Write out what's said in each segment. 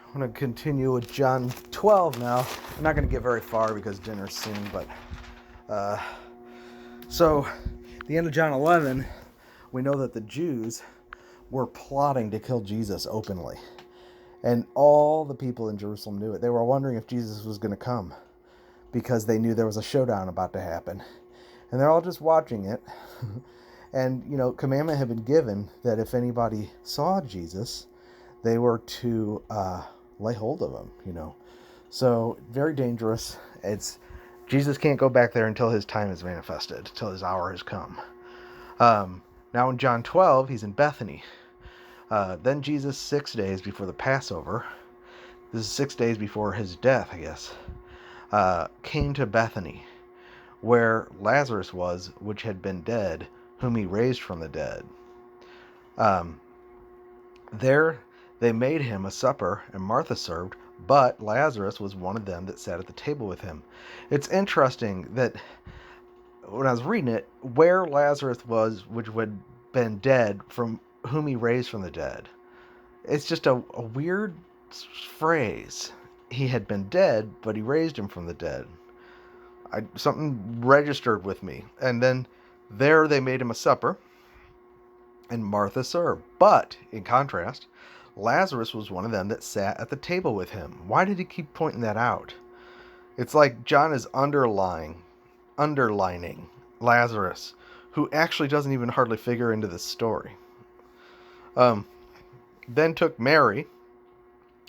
I'm going to continue with John 12 now. I'm not going to get very far because dinner's soon, but so at the end of John 11, we know that the Jews were plotting to kill Jesus openly. And all the people in Jerusalem knew it. They were wondering if Jesus was going to come because they knew there was a showdown about to happen. And they're all just watching it. And, commandment had been given that if anybody saw Jesus, they were to lay hold of him, So very dangerous. Jesus can't go back there until his time is manifested, until his hour has come. Now in John 12, he's in Bethany. Then Jesus, 6 days before the Passover, this is 6 days before his death, I guess, came to Bethany, where Lazarus was, which had been dead, whom he raised from the dead. There they made him a supper, and Martha served, but Lazarus was one of them that sat at the table with him. It's interesting that when I was reading it, where Lazarus was, which had been dead, from whom he raised from the dead. It's just a weird phrase. He had been dead, but he raised him from the dead. Something registered with me. And then there they made him a supper, and Martha served. But, in contrast, Lazarus was one of them that sat at the table with him. Why did he keep pointing that out? It's like John is underlining Lazarus, who actually doesn't even hardly figure into this story. Then took Mary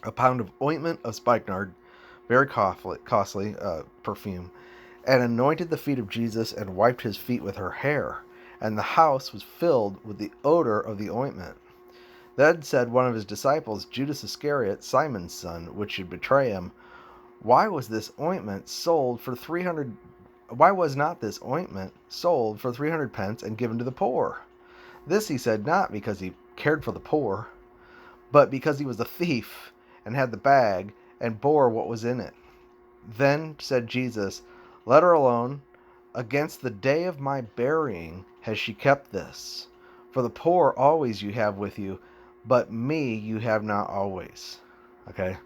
a pound of ointment of spikenard, very costly perfume, and anointed the feet of Jesus and wiped his feet with her hair. And the house was filled with the odor of the ointment. Then said one of his disciples, Judas Iscariot, Simon's son, which should betray him, Why was not this ointment sold for 300 pence and given to the poor? This he said not because he cared for the poor, but because he was a thief, and had the bag, and bore what was in it. Then said Jesus, Let her alone. Against the day of my burying has she kept this. For the poor always you have with you, but me you have not always. Okay?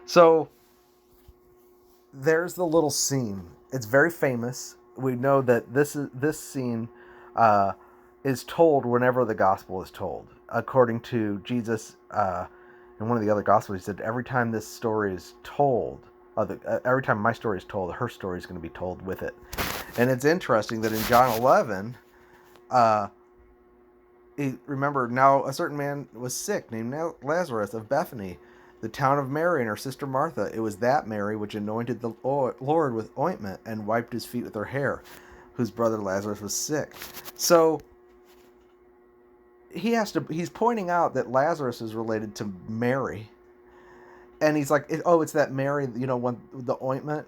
So, there's the little scene. It's very famous. We know that this scene is told whenever the gospel is told. According to Jesus, in one of the other gospels, he said, every time this story is told, every time my story is told, her story is going to be told with it. And it's interesting that in John 11, remember, now a certain man was sick named Lazarus of Bethany, the town of Mary and her sister Martha. It was that Mary which anointed the Lord with ointment and wiped his feet with her hair, whose brother Lazarus was sick. So he's pointing out that Lazarus is related to Mary. And he's like, it's that Mary, when the ointment,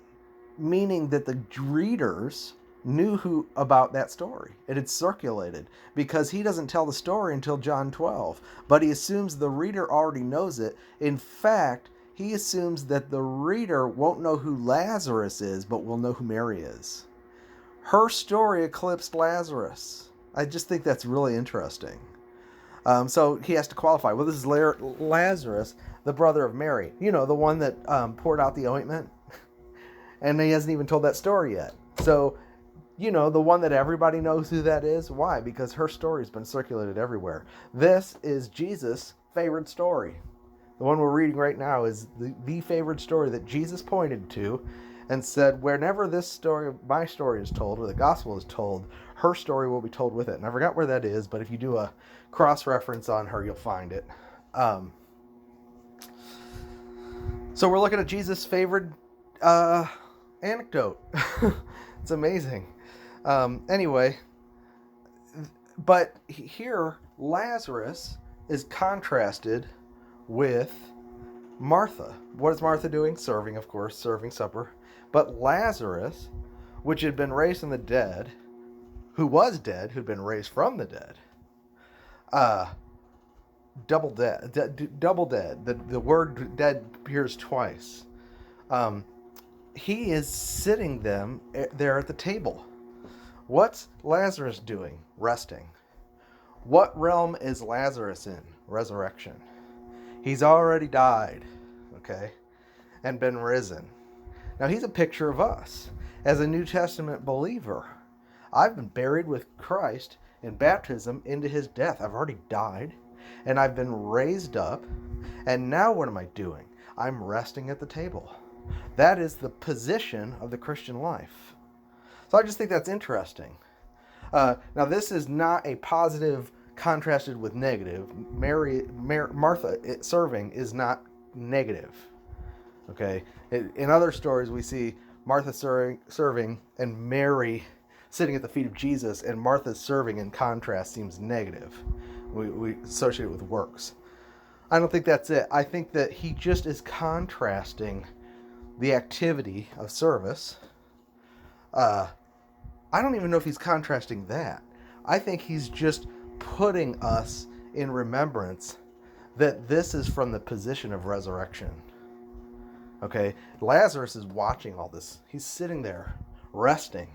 meaning that the readers knew about that story. It had circulated, because he doesn't tell the story until John 12, but he assumes the reader already knows it. In fact, he assumes that the reader won't know who Lazarus is, but will know who Mary is. Her story eclipsed Lazarus. I just think that's really interesting. So he has to qualify. Well, this is Lazarus, the brother of Mary. The one that poured out the ointment. And he hasn't even told that story yet. So, the one that everybody knows who that is. Why? Because her story has been circulated everywhere. This is Jesus' favorite story. The one we're reading right now is the favorite story that Jesus pointed to and said, whenever this story, my story is told, or the gospel is told, her story will be told with it. And I forgot where that is, but if you do a cross-reference on her, you'll find it. So we're looking at Jesus' favorite anecdote. It's amazing. Anyway, but here Lazarus is contrasted with Martha. What is Martha doing? Serving, of course, serving supper. But Lazarus, which had been raised from the dead, who was dead, who'd been raised from the dead, double dead. The word dead appears twice. He is sitting there at the table. What's Lazarus doing? Resting. What realm is Lazarus in? Resurrection. He's already died. okay, and been risen. Now, he's a picture of us as a New Testament believer. I've been buried with Christ in baptism into his death. I've already died, and I've been raised up, and now what am I doing? I'm resting at the table. That is the position of the Christian life. So I just think that's interesting. Now, this is not a positive contrasted with negative. Martha serving is not negative. Okay. In other stories, we see Martha serving and Mary sitting at the feet of Jesus, and Martha's serving in contrast seems negative. We associate it with works. I don't think that's it. I think that he just is contrasting the activity of service. I don't even know if he's contrasting that. I think he's just putting us in remembrance that this is from the position of resurrection. Okay, Lazarus is watching all this. He's sitting there, resting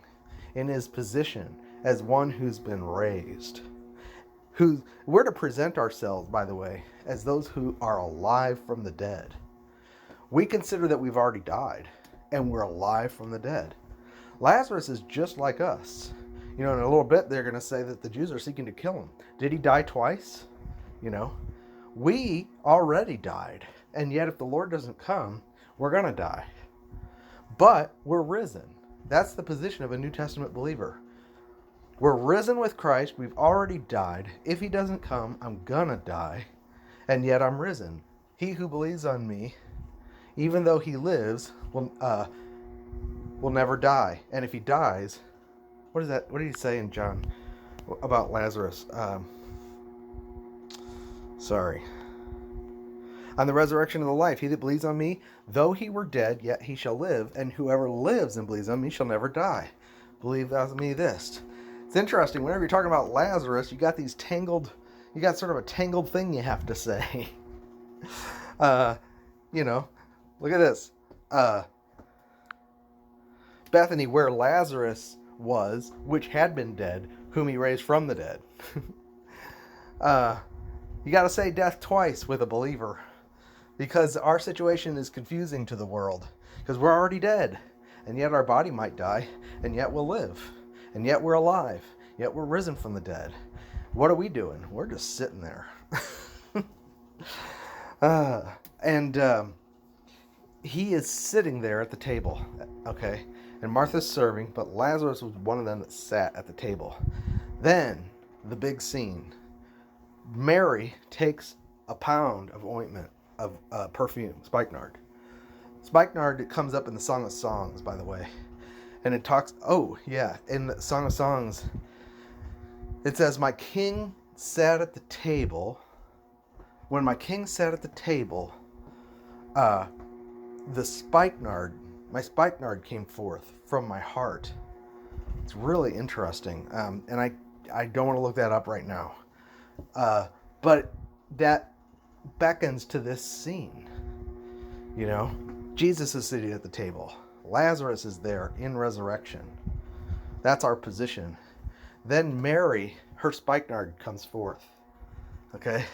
in his position as one who's been raised. We're to present ourselves, by the way, as those who are alive from the dead. We consider that we've already died, and we're alive from the dead. Lazarus is just like us. In a little bit, they're going to say that the Jews are seeking to kill him. Did he die twice? We already died. And yet, if the Lord doesn't come, we're going to die. But we're risen. That's the position of a New Testament believer. We're risen with Christ. We've already died. If he doesn't come, I'm going to die. And yet I'm risen. He who believes on me, even though he lives, will never die. And if he dies, what did he say in John about Lazarus? On the resurrection of the life, he that believes on me, though he were dead, yet he shall live. And whoever lives and believes on me shall never die. Believe thou me this. It's interesting. Whenever you're talking about Lazarus, you got sort of a tangled thing you have to say. Look at this. Bethany, where Lazarus was, which had been dead, whom he raised from the dead. You got to say death twice with a believer, because our situation is confusing to the world, because we're already dead, and yet our body might die, and yet we'll live, and yet we're alive, yet we're risen from the dead. What are we doing? We're just sitting there. He is sitting there at the table, okay? And Martha's serving, but Lazarus was one of them that sat at the table. Then, the big scene. Mary takes a pound of ointment, of perfume, spikenard. Spikenard, it comes up in the Song of Songs, by the way. And it talks, in the Song of Songs, it says, my king sat at the table. When my king sat at the table, my spikenard came forth from my heart. It's really interesting. And I don't want to look that up right now. But that beckons to this scene. Jesus is sitting at the table. Lazarus is there in resurrection. That's our position. Then Mary, her spikenard comes forth. Okay?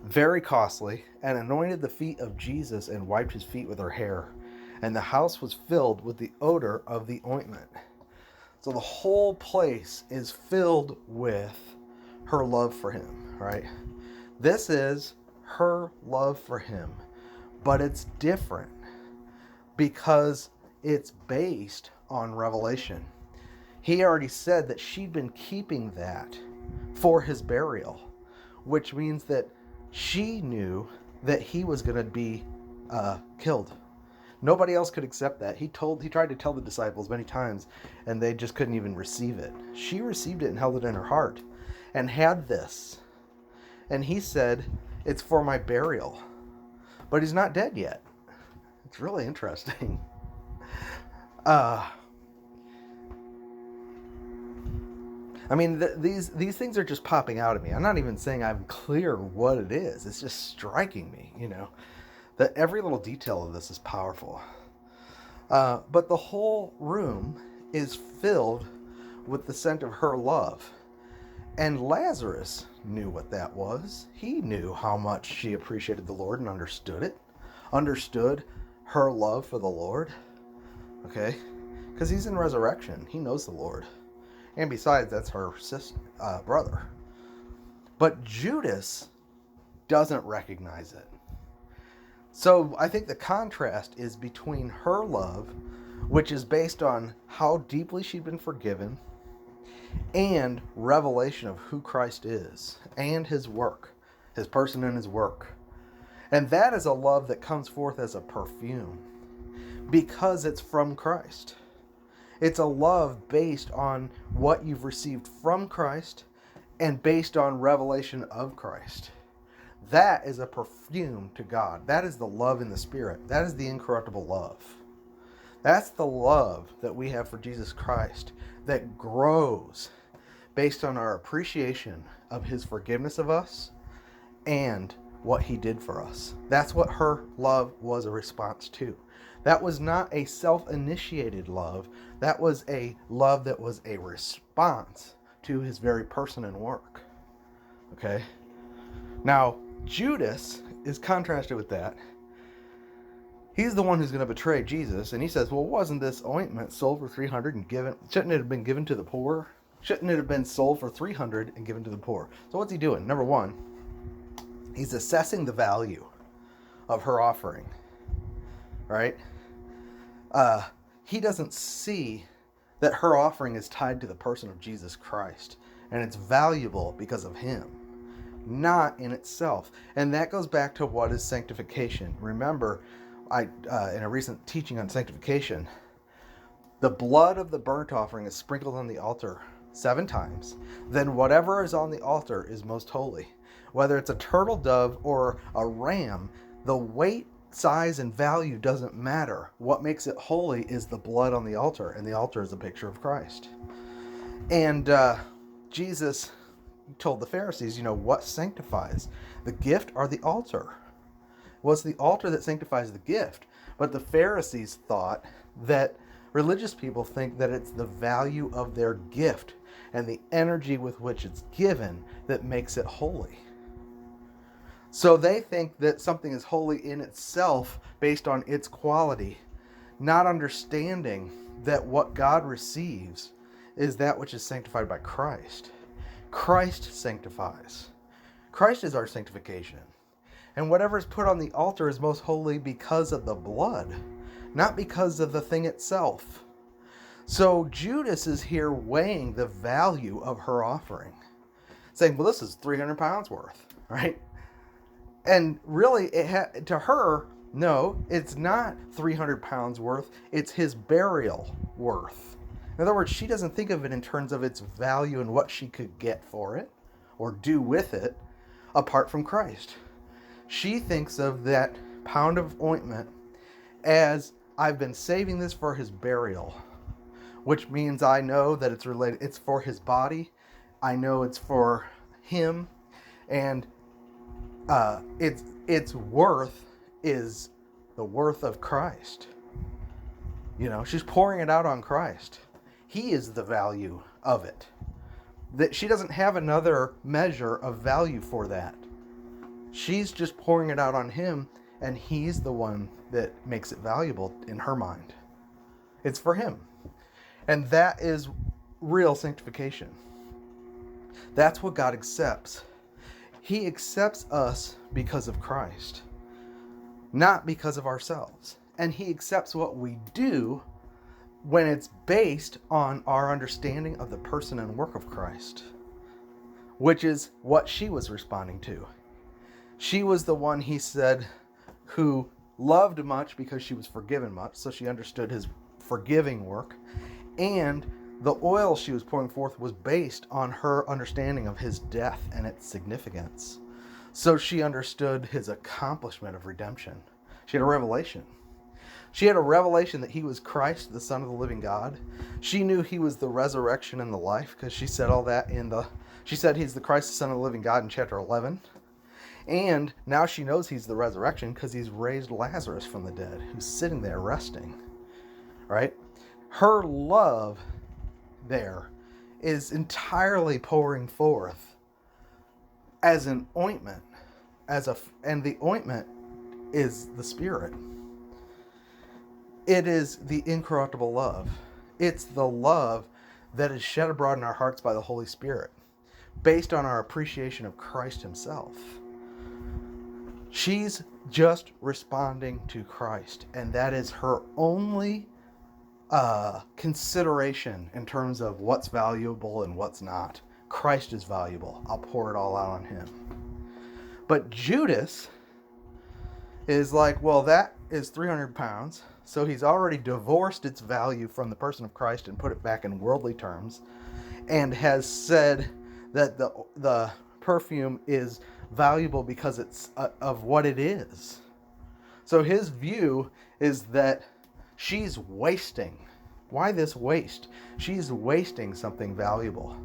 Very costly, and anointed the feet of Jesus and wiped his feet with her hair. And the house was filled with the odor of the ointment. So the whole place is filled with her love for him, right? This is her love for him, but it's different because it's based on revelation. He already said that she'd been keeping that for his burial, which means that she knew that he was going to be killed. Nobody else could accept that. He tried to tell the disciples many times, and they just couldn't even receive it. She received it and held it in her heart and had this. And he said, it's for my burial. But he's not dead yet. It's really interesting. These things are just popping out at me. I'm not even saying I'm clear what it is. It's just striking me, that every little detail of this is powerful. But the whole room is filled with the scent of her love. And Lazarus knew what that was. He knew how much she appreciated the Lord and understood it. Understood her love for the Lord. Okay? Because he's in resurrection. He knows the Lord. And besides, that's her brother. But Judas doesn't recognize it. So I think the contrast is between her love, which is based on how deeply she'd been forgiven, and revelation of who Christ is and his work, his person and his work. And that is a love that comes forth as a perfume because it's from Christ. It's a love based on what you've received from Christ and based on revelation of Christ. That is a perfume to God. That is the love in the Spirit. That is the incorruptible love. That's the love that we have for Jesus Christ that grows based on our appreciation of his forgiveness of us and what he did for us. That's what her love was a response to. That was not a self-initiated love. That was a love that was a response to his very person and work. Okay? Now, Judas is contrasted with that. He's the one who's going to betray Jesus, and he says, well, wasn't this ointment sold for 300 and given? Shouldn't it have been given to the poor? Shouldn't it have been sold for 300 and given to the poor? So what's he doing? Number one, he's assessing the value of her offering, right? He doesn't see that her offering is tied to the person of Jesus Christ, and it's valuable because of him, not in itself. And that goes back to what is sanctification. Remember, in a recent teaching on sanctification, the blood of the burnt offering is sprinkled on the altar 7 times. Then whatever is on the altar is most holy. Whether it's a turtle dove or a ram, the weight, size, and value doesn't matter. What makes it holy is the blood on the altar, and the altar is a picture of Christ. And Jesus told the Pharisees, what sanctifies? The gift or the altar? Well, it's the altar that sanctifies the gift. But the Pharisees thought that religious people think that it's the value of their gift and the energy with which it's given that makes it holy. So they think that something is holy in itself based on its quality, not understanding that what God receives is that which is sanctified by Christ. Christ sanctifies. Christ is our sanctification. And whatever is put on the altar is most holy because of the blood, not because of the thing itself. So Judas is here weighing the value of her offering, saying, well, this is 300 pounds worth, right? And really, to her, no, it's not 300 pounds worth. It's his burial worth. In other words, she doesn't think of it in terms of its value and what she could get for it or do with it apart from Christ. She thinks of that pound of ointment as, I've been saving this for his burial, which means I know that it's related. It's for his body. I know it's for him, and its worth is the worth of Christ. She's pouring it out on Christ. He is the value of it. That she doesn't have another measure of value for that. She's just pouring it out on him, and he's the one that makes it valuable in her mind. It's for him. And that is real sanctification. That's what God accepts. He accepts us because of Christ, not because of ourselves. And he accepts what we do when it's based on our understanding of the person and work of Christ, which is what she was responding to. She was the one, he said, who loved much because she was forgiven much, so she understood his forgiving work, and the oil she was pouring forth was based on her understanding of his death and its significance. So she understood his accomplishment of redemption. She had a revelation. She had a revelation that he was Christ, the Son of the living God. She knew he was the resurrection and the life, because she said all that she said he's the Christ, the Son of the living God in chapter 11. And now she knows he's the resurrection because he's raised Lazarus from the dead, who's sitting there resting. Right? Her love there is entirely pouring forth as an ointment, and the ointment is the Spirit. It is the incorruptible love. It's the love that is shed abroad in our hearts by the Holy Spirit, based on our appreciation of Christ himself. She's just responding to Christ, and that is her only consideration in terms of what's valuable and what's not. Christ is valuable. I'll pour it all out on him. But Judas is like, well, that is 300 pounds. So he's already divorced its value from the person of Christ and put it back in worldly terms, and has said that the perfume is valuable because it's of what it is. So his view is that she's wasting. Why this waste? She's wasting something valuable.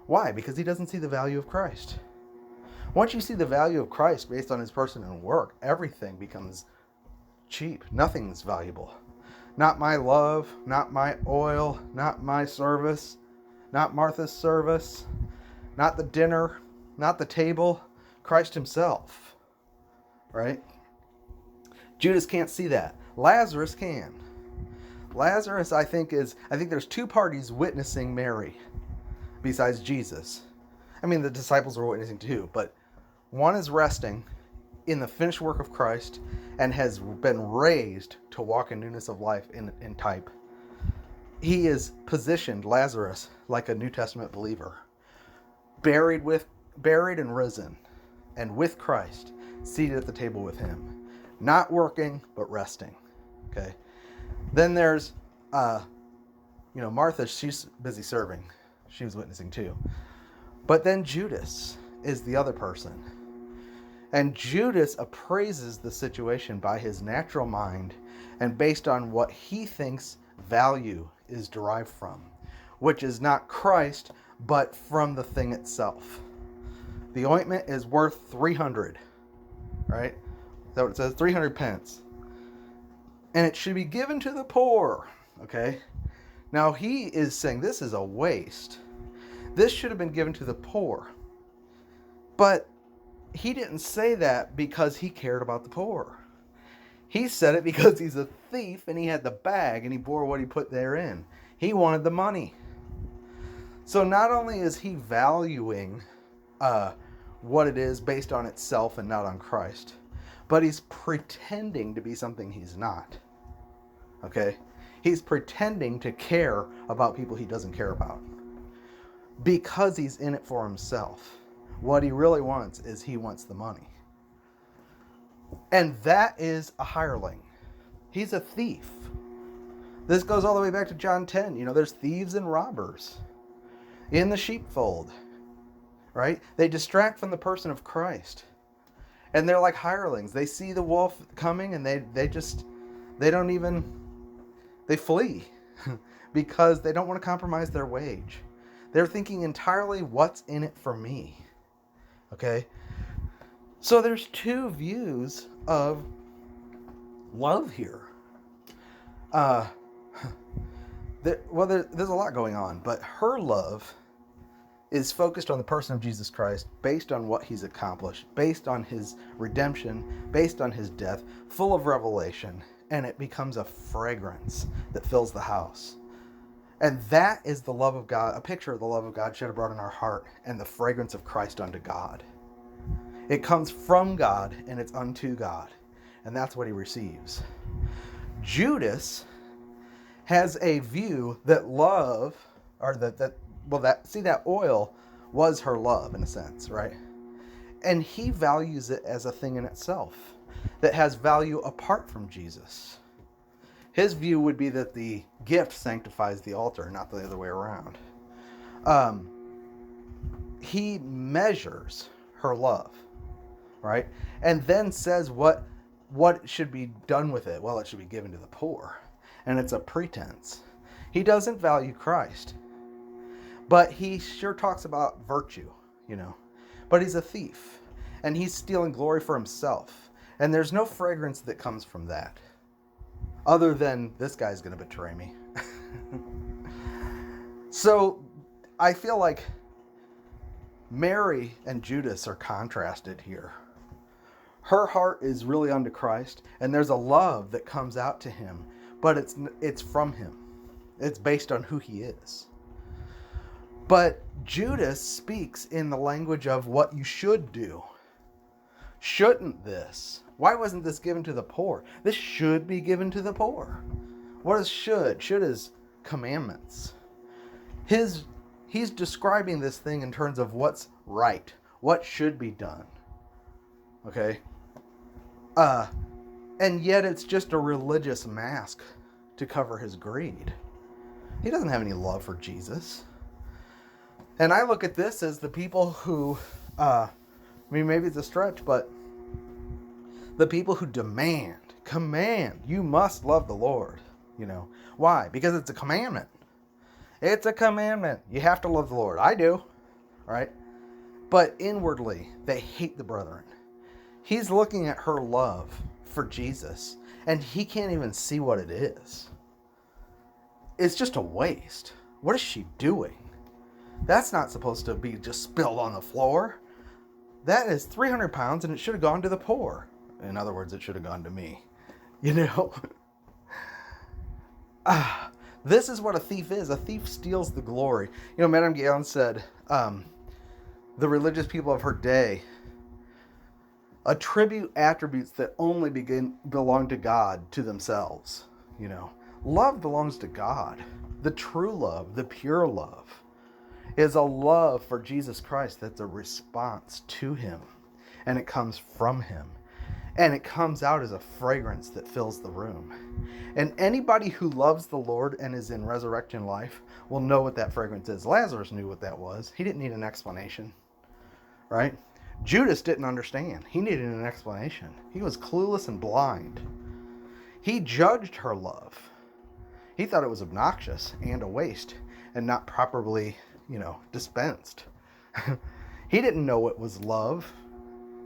Why? Because he doesn't see the value of Christ. Once you see the value of Christ based on his person and work, everything becomes cheap. Nothing's valuable. Not my love, not my oil, not my service, not Martha's service, not the dinner, not the table, Christ himself. Right? Judas can't see that. Lazarus can. Lazarus, I think there's two parties witnessing Mary besides Jesus. I mean, the disciples were witnessing too, but one is resting in the finished work of Christ and has been raised to walk in newness of life in type. He is positioned, Lazarus, like a New Testament believer, buried and risen, and with Christ, seated at the table with him, not working but resting. Okay. Then there's Martha. She's busy serving. She was witnessing too. But then Judas is the other person. And Judas appraises the situation by his natural mind and based on what he thinks value is derived from, which is not Christ, but from the thing itself. The ointment is worth 300, right? Is that what it says? 300 pence. And it should be given to the poor, okay? Now he is saying this is a waste. This should have been given to the poor. But he didn't say that because he cared about the poor. He said it because he's a thief and he had the bag and he bore what he put therein. He wanted the money. So not only is he valuing what it is based on itself and not on Christ, but he's pretending to be something he's not. Okay? He's pretending to care about people he doesn't care about because he's in it for himself. What he really wants is he wants the money. And that is a hireling. He's a thief. This goes all the way back to John 10. There's thieves and robbers in the sheepfold, right? They distract from the person of Christ. And they're like hirelings. They see the wolf coming and they flee because they don't want to compromise their wage. They're thinking entirely, what's in it for me? Okay? So there's two views of love here. There's a lot going on, but her love is focused on the person of Jesus Christ, based on what he's accomplished, based on his redemption, based on his death, full of revelation, and it becomes a fragrance that fills the house. And that is the love of God, a picture of the love of God shed abroad in our heart, and the fragrance of Christ unto God. It comes from God, and it's unto God, and that's what he receives. Judas has a view that love, or that oil was her love in a sense, right? And he values it as a thing in itself that has value apart from Jesus. His view would be that the gift sanctifies the altar, not the other way around. He measures her love, right? And then says what should be done with it. Well, it should be given to the poor. And it's a pretense. He doesn't value Christ. But he sure talks about virtue, But he's a thief. And he's stealing glory for himself. And there's no fragrance that comes from that. Other than, this guy's going to betray me. So, I feel like Mary and Judas are contrasted here. Her heart is really unto Christ, and there's a love that comes out to him, but it's from him. It's based on who he is. But Judas speaks in the language of what you should do. Shouldn't this? Why wasn't this given to the poor? This should be given to the poor. What is should? Should is commandments. He's describing this thing in terms of what's right, what should be done. Okay? And yet it's just a religious mask to cover his greed. He doesn't have any love for Jesus. And I look at this as the people who, maybe it's a stretch, but the people who command, you must love the Lord. Why? Because it's a commandment. It's a commandment. You have to love the Lord. I do. Right? But inwardly, they hate the brethren. He's looking at her love for Jesus, and he can't even see what it is. It's just a waste. What is she doing? That's not supposed to be just spilled on the floor. That is 300 pounds, and it should have gone to the poor. In other words, it should have gone to me. This is what a thief is. A thief steals the glory. Madame Guyon said, the religious people of her day attribute attributes that only belong to God to themselves. Love belongs to God. The true love, the pure love, is a love for Jesus Christ that's a response to him. And it comes from him. And it comes out as a fragrance that fills the room. And anybody who loves the Lord and is in resurrection life will know what that fragrance is. Lazarus knew what that was. He didn't need an explanation. Right? Judas didn't understand. He needed an explanation. He was clueless and blind. He judged her love. He thought it was obnoxious and a waste and not properly, dispensed. He didn't know it was love,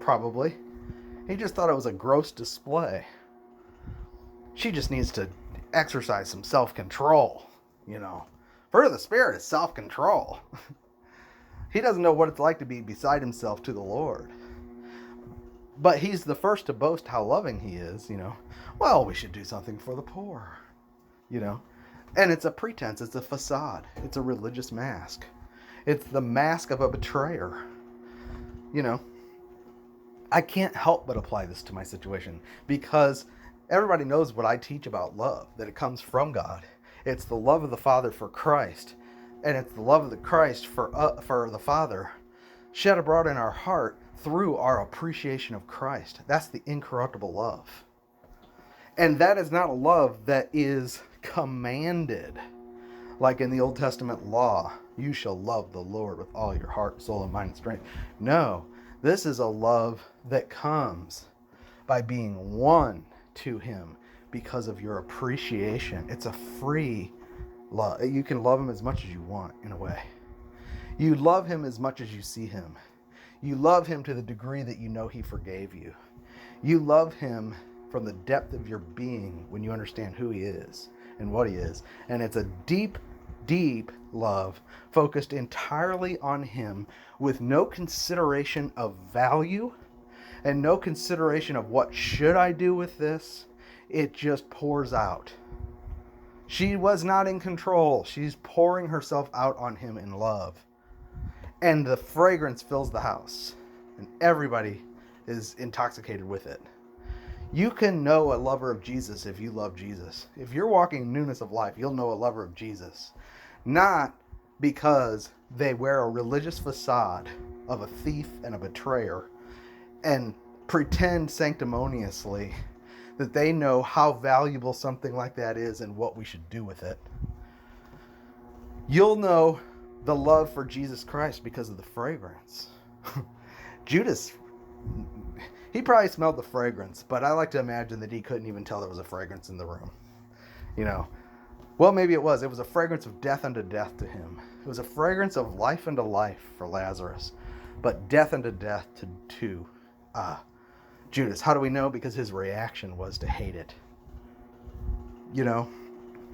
probably. He just thought it was a gross display. She just needs to exercise some self-control, Fruit of the Spirit is self-control. He doesn't know what it's like to be beside himself to the Lord. But he's the first to boast how loving he is, Well, we should do something for the poor, And it's a pretense. It's a facade. It's a religious mask. It's the mask of a betrayer. I can't help but apply this to my situation because everybody knows what I teach about love, that it comes from God. It's the love of the Father for Christ, and it's the love of the Christ for the Father shed abroad in our heart through our appreciation of Christ. That's the incorruptible love. And that is not a love that is commanded. Like in the Old Testament law, you shall love the Lord with all your heart, soul, and mind and strength. No, this is a love that comes by being one to him because of your appreciation. It's a free love. You can love him as much as you want, in a way. You love him as much as you see him. You love him to the degree that you know he forgave you. You love him from the depth of your being when you understand who he is and what he is. And it's a deep, deep love focused entirely on him with no consideration of value and no consideration of what should I do with this. It just pours out. She was not in control. She's pouring herself out on him in love. And the fragrance fills the house. And everybody is intoxicated with it. You can know a lover of Jesus if you love Jesus. If you're walking in newness of life, you'll know a lover of Jesus. Not because they wear a religious facade of a thief and a betrayer and pretend sanctimoniously that they know how valuable something like that is and what we should do with it. You'll know the love for Jesus Christ because of the fragrance. Judas, he probably smelled the fragrance, but I like to imagine that he couldn't even tell there was a fragrance in the room. Well, maybe it was. It was a fragrance of death unto death to him. It was a fragrance of life unto life for Lazarus, but death unto death to Judas. How do we know? Because his reaction was to hate it.